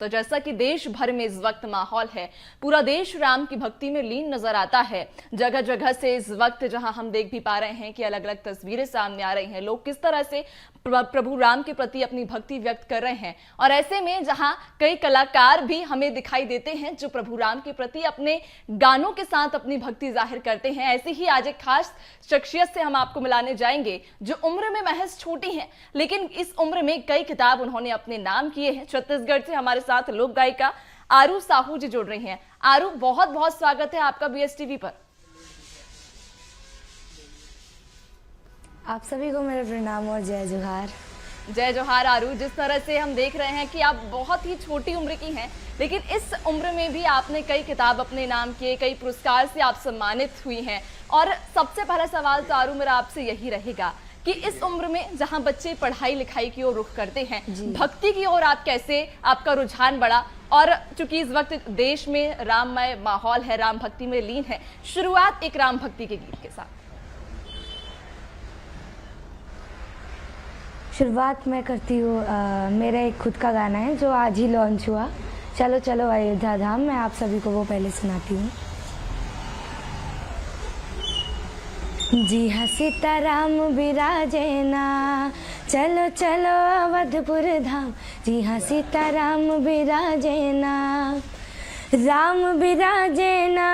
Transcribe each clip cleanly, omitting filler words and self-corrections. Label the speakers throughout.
Speaker 1: तो जैसा कि देश भर में इस वक्त माहौल है, पूरा देश राम की भक्ति में लीन नजर आता है। जगह जगह से इस वक्त जहां हम देख भी पा रहे हैं कि अलग अलग तस्वीरें सामने आ रही हैं, लोग किस तरह से प्रभु राम के प्रति अपनी भक्ति व्यक्त कर रहे हैं। और ऐसे में जहां कई कलाकार भी हमें दिखाई देते हैं जो प्रभु राम के प्रति अपने गानों के साथ अपनी भक्ति जाहिर करते हैं, ऐसे ही आज एक खास शख्सियत से हम आपको मिलाने जाएंगे जो उम्र में महज छोटी हैं, लेकिन इस उम्र में कई किताब उन्होंने अपने नाम किए हैं। छत्तीसगढ़ से हमारे साथ लोक गायिका आरू साहू जी जुड़ रही हैं। आरू, बहुत बहुत स्वागत है आपका BSTV पर।
Speaker 2: आप सभी को मेरा प्रणाम और जय जोहार।
Speaker 1: जय जोहार आरू, जिस तरह से हम देख रहे हैं कि आप बहुत ही छोटी उम्र की हैं, लेकिन इस उम्र में भी आपने कई किताब अपने नाम किए, कई पुरस्कार से आप सम्मानित हुई हैं। और सबसे पहला सवाल तो आरू मेरा आपसे यही रहेगा कि इस उम्र में जहां बच्चे पढ़ाई लिखाई की ओर रुख करते हैं, भक्ति की ओर आप कैसे, आपका रुझान बढ़ा? और चूंकि इस वक्त देश में राममय माहौल है, राम भक्ति में लीन है, शुरुआत एक राम भक्ति के गीत के साथ।
Speaker 2: शुरुआत मैं करती हूँ, मेरा एक खुद का गाना है जो आज ही लॉन्च हुआ, चलो चलो अयोध्या धाम। मैं आप सभी को वो पहले सुनाती हूँ। जी हाँ सीताराम विराजे ना, चलो चलो अवधपुर धाम। जी हाँ सीताराम विराजे ना, राम विराजे ना,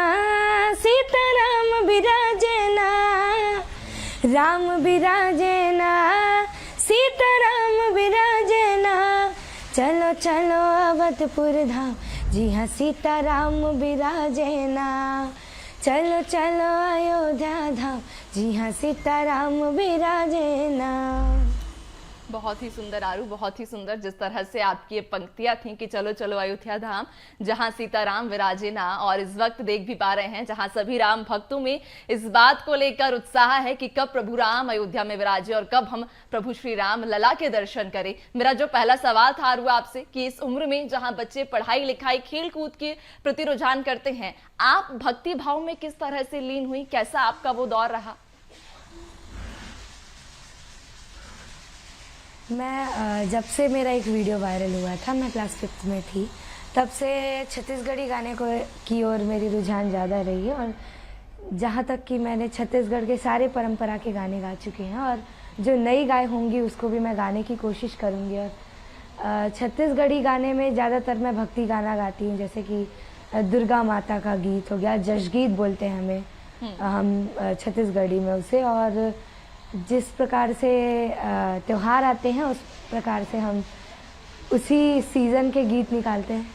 Speaker 2: सीताराम विराजे ना, राम विराजे ना, सीताराम विराजे ना, चलो चलो अवधपुर धाम। जी हाँ सीताराम विराजे ना, चलो चलो अयोध्या धाम। जी हाँ सीताराम विराजे ना।
Speaker 1: बहुत ही सुंदर आरू, बहुत ही सुंदर। जिस तरह से आपकी ये पंक्तियां थी कि चलो चलो अयोध्या धाम, जहां सीताराम विराजे ना। और इस वक्त देख भी पा रहे हैं जहां सभी राम भक्तों में इस बात को लेकर उत्साह है कि कब प्रभु राम अयोध्या में विराजे और कब हम प्रभु श्री राम लला के दर्शन करें। मेरा जो पहला सवाल था आरू आपसे कि इस उम्र में जहां बच्चे पढ़ाई लिखाई खेल कूद के प्रति रुझान करते हैं, आप भक्ति भाव में किस तरह से लीन हुई, कैसा आपका वो दौर रहा?
Speaker 2: मैं जब से मेरा एक वीडियो वायरल हुआ था, मैं क्लास 5th में थी, तब से छत्तीसगढ़ी गाने को की ओर मेरी रुझान ज़्यादा रही है। और जहाँ तक कि मैंने छत्तीसगढ़ के सारे परंपरा के गाने गा चुके हैं और जो नई गाय होंगी उसको भी मैं गाने की कोशिश करूँगी। और छत्तीसगढ़ी गाने में ज़्यादातर मैं भक्ति गाना गाती हूँ, जैसे कि दुर्गा माता का गीत हो गया, जश गीत बोलते हैं हमें हम छत्तीसगढ़ी में उसे। और जिस प्रकार से त्योहार आते हैं उस प्रकार से हम उसी सीजन के गीत निकालते हैं।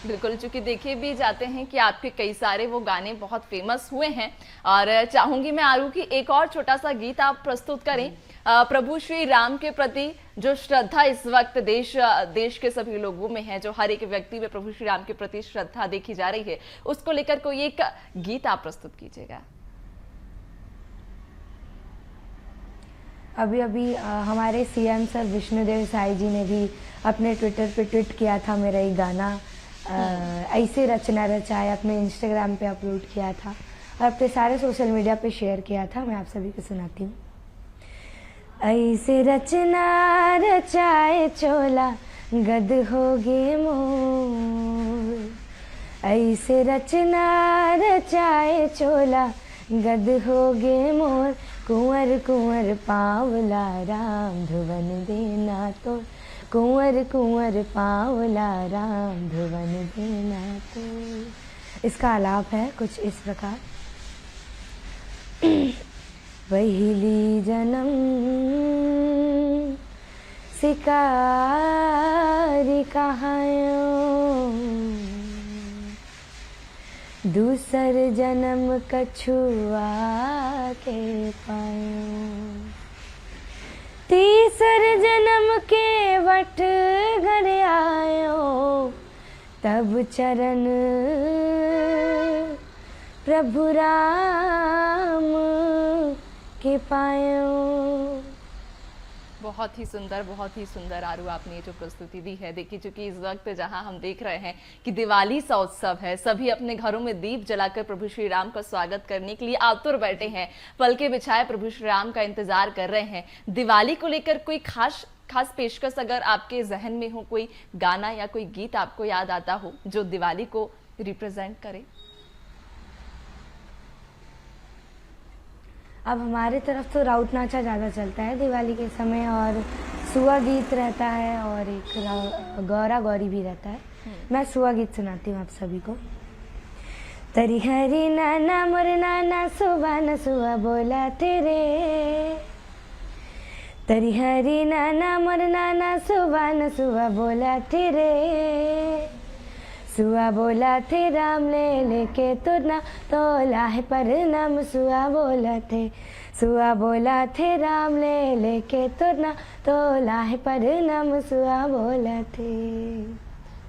Speaker 1: बिल्कुल, चूंकि देखे भी जाते हैं कि आपके कई सारे वो गाने बहुत फेमस हुए हैं। और चाहूंगी मैं आरू की एक और छोटा सा गीत आप प्रस्तुत करें। प्रभु श्री राम के प्रति जो श्रद्धा इस वक्त देश के सभी लोगों में है, जो हर एक व्यक्ति में प्रभु श्री राम के प्रति श्रद्धा देखी जा रही है, उसको लेकर कोई एक गीत आप प्रस्तुत कीजिएगा।
Speaker 2: अभी अभी हमारे CM सर विष्णुदेव साई जी ने भी अपने ट्विटर पे ट्वीट किया था मेरा एक गाना, ऐसे रचना रचाए, अपने इंस्टाग्राम पे अपलोड किया था और अपने सारे सोशल मीडिया पे शेयर किया था। मैं आप सभी को सुनाती हूँ। ऐसे रचना रचाए चोला गद होगे मोर, ऐसे रचना रचाए चोला गद होगे मोर, कुंवर कुंवर पावला राम धुवन देना तो, कुंवर कुंवर पावला राम धुवन देना तो। इसका आलाप है कुछ इस प्रकार। पहली जन्म शिकारी कहायो, दूसर जन्म कछुआ के पायो, तीसर जन्म के वट घर आयो, तब चरण प्रभु राम के पायो।
Speaker 1: बहुत ही सुंदर आरू आपने ये जो प्रस्तुति दी है। देखिए, चूंकि इस वक्त जहां हम देख रहे हैं कि दिवाली सा उत्सव है, सभी अपने घरों में दीप जलाकर प्रभु श्री राम का स्वागत करने के लिए आतुर बैठे हैं, पलके बिछाए प्रभु श्री राम का इंतजार कर रहे हैं। दिवाली को लेकर कोई खास पेशकश अगर आपके जहन में हो, कोई गाना या कोई गीत आपको याद आता हो जो दिवाली को रिप्रेजेंट करे?
Speaker 2: अब हमारे तरफ तो राउत नाचा ज़्यादा चलता है दिवाली के समय, और सुआ गीत रहता है, और एक गौरा गौरी भी रहता है। मैं सुआ गीत सुनाती हूँ आप सभी को। तरी हरी नाना मोर नाना सुबह न सुआ बोला तेरे, तरी हरी नाना मोर नाना सुबह न सुआ बोला तेरे, सुआ बोला थे राम ले लेके तुरना तोला है परनाम, सुआ बोला थे, सुआ बोला थे राम ले लेके तुरना तोला है परनाम, सुआ बोला थे।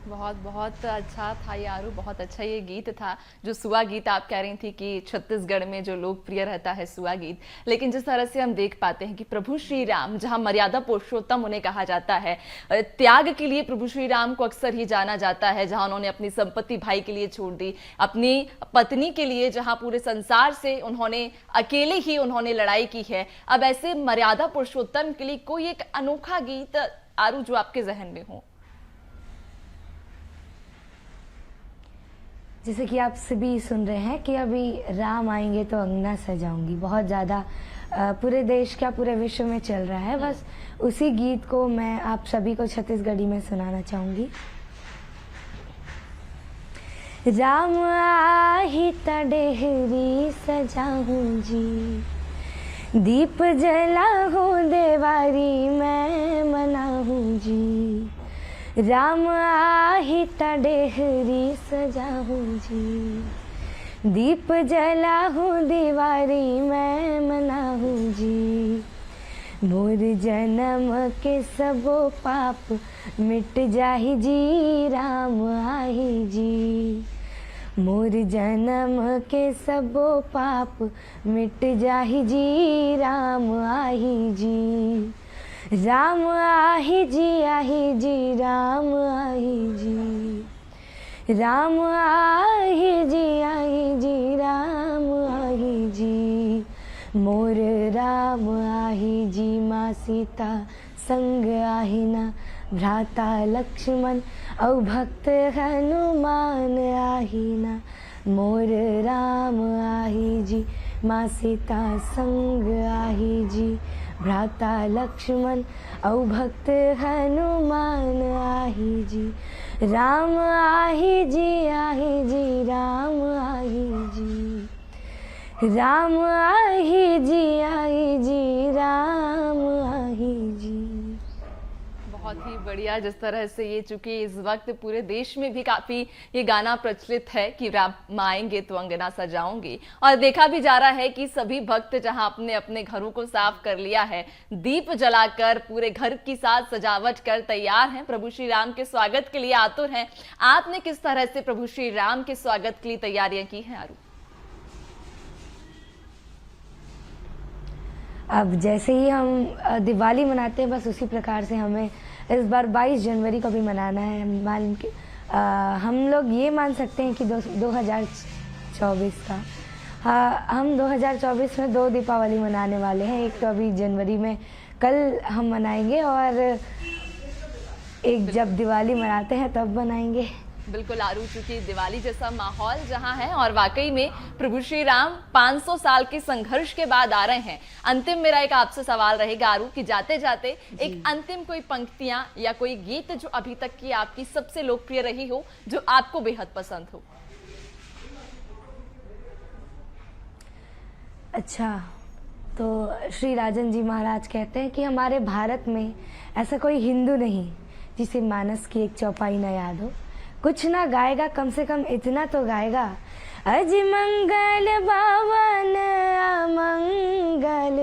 Speaker 1: बहुत बहुत अच्छा था ये आरू, बहुत अच्छा ये गीत था जो सुआ गीत आप कह रही थी कि छत्तीसगढ़ में जो लोकप्रिय रहता है सुआ गीत। लेकिन जिस तरह से हम देख पाते हैं कि प्रभु श्री राम, जहां मर्यादा पुरुषोत्तम उन्हें कहा जाता है, त्याग के लिए प्रभु श्री राम को अक्सर ही जाना जाता है, जहां उन्होंने अपनी संपत्ति भाई के लिए छोड़ दी, अपनी पत्नी के लिए, जहां पूरे संसार से उन्होंने अकेले ही उन्होंने लड़ाई की है। अब ऐसे मर्यादा पुरुषोत्तम के लिए कोई एक अनोखा गीत आरू जो आपके जहन में हो?
Speaker 2: जैसे कि आप सभी सुन रहे हैं कि अभी राम आएंगे तो अंगना सजाऊंगी, बहुत ज़्यादा पूरे देश क्या पूरे विश्व में चल रहा है, बस उसी गीत को मैं आप सभी को छत्तीसगढ़ी में सुनाना चाहूँगी। राम आही तडेहरी सजाऊं जी, दीप जलाऊं देवारी मैं मनाऊं जी, राम आही तडेहरी सजाऊं जी, दीप जलाऊं दीवारी मैं मनाऊं जी, मोर जन्म के सबो पाप मिट जाही जी, राम आही जी, मोर जन्म के सबो पाप मिट जाही जी, राम आही जी, राम आही जी, राम आही जी, राम आही जी, राम आही जी, मोर राम आही जी, माँ सीता संग आहिना, भ्राता लक्ष्मण औ भक्त हनुमान आहिना, मोर राम आही जी, माँ सीता संग आही जी, भ्राता लक्ष्मण औ भक्त हनुमान आही जी, राम आही जी, राम आही जी, राम आही जी, राम आही जी।
Speaker 1: बहुत ही बढ़िया। जिस तरह से ये, चूंकि इस वक्त पूरे देश में भी काफी ये गाना प्रचलित है कि राम आएंगे तो अंगना सजाऊंगी, और देखा भी जा रहा है कि सभी भक्त जहां अपने अपने घरों को साफ कर लिया है, दीप जलाकर पूरे घर की साज सजावट कर तैयार हैं, प्रभु श्री राम के स्वागत के लिए आतुर हैं। आपने किस तरह से प्रभु श्री राम के स्वागत के लिए तैयारियां की हैं आरू?
Speaker 2: अब जैसे ही हम दिवाली मनाते हैं, बस उसी प्रकार से हमें इस बार 22 जनवरी को भी मनाना है। हम लोग ये मान सकते हैं कि 2024 का, हम 2024 में 2 दीपावली मनाने वाले हैं। एक तो अभी जनवरी में कल हम मनाएंगे, और एक जब दिवाली मनाते हैं तब मनाएंगे।
Speaker 1: बिल्कुल आरू, चूंकि दिवाली जैसा माहौल जहां है, और वाकई में प्रभु श्री राम 500 साल के संघर्ष के बाद आ रहे हैं। अंतिम मेरा एक आपसे सवाल रहेगा आरू कि जाते जाते एक अंतिम कोई पंक्तियां या कोई गीत जो अभी तक की आपकी सबसे लोकप्रिय रही हो, जो आपको बेहद पसंद हो।
Speaker 2: अच्छा, तो श्री राजन जी महाराज कहते हैं कि हमारे भारत में ऐसा कोई हिंदू नहीं जिसे मानस की एक चौपाई न याद हो। कुछ ना गाएगा, कम से कम इतना तो गाएगा, अज मंगल बावन अमंगल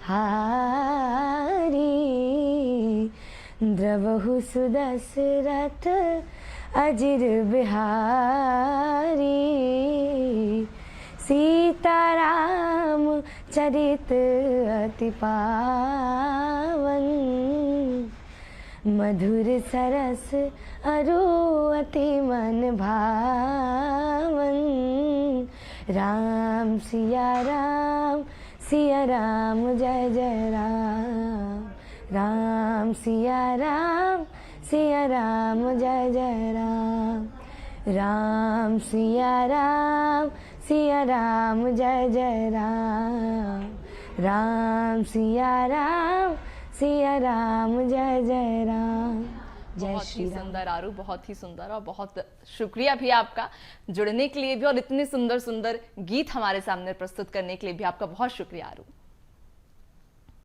Speaker 2: हारी, द्रवहु सुदशरथ अजिर बिहारी, सीताराम चरित अति पावन, मधुर सरस अरु अति मन भावन, राम सिया राम जय जय राम, राम सिया राम जय जय राम। राम सिया राम जय जय राम। राम सिया राम जय जय राम। जय
Speaker 1: बहुत
Speaker 2: श्री
Speaker 1: ही
Speaker 2: राम।
Speaker 1: सुंदर आरू, बहुत ही सुंदर, और बहुत शुक्रिया भी आपका जुड़ने के लिए भी, और इतने सुंदर सुंदर गीत हमारे सामने प्रस्तुत करने के लिए भी आपका बहुत शुक्रिया आरू।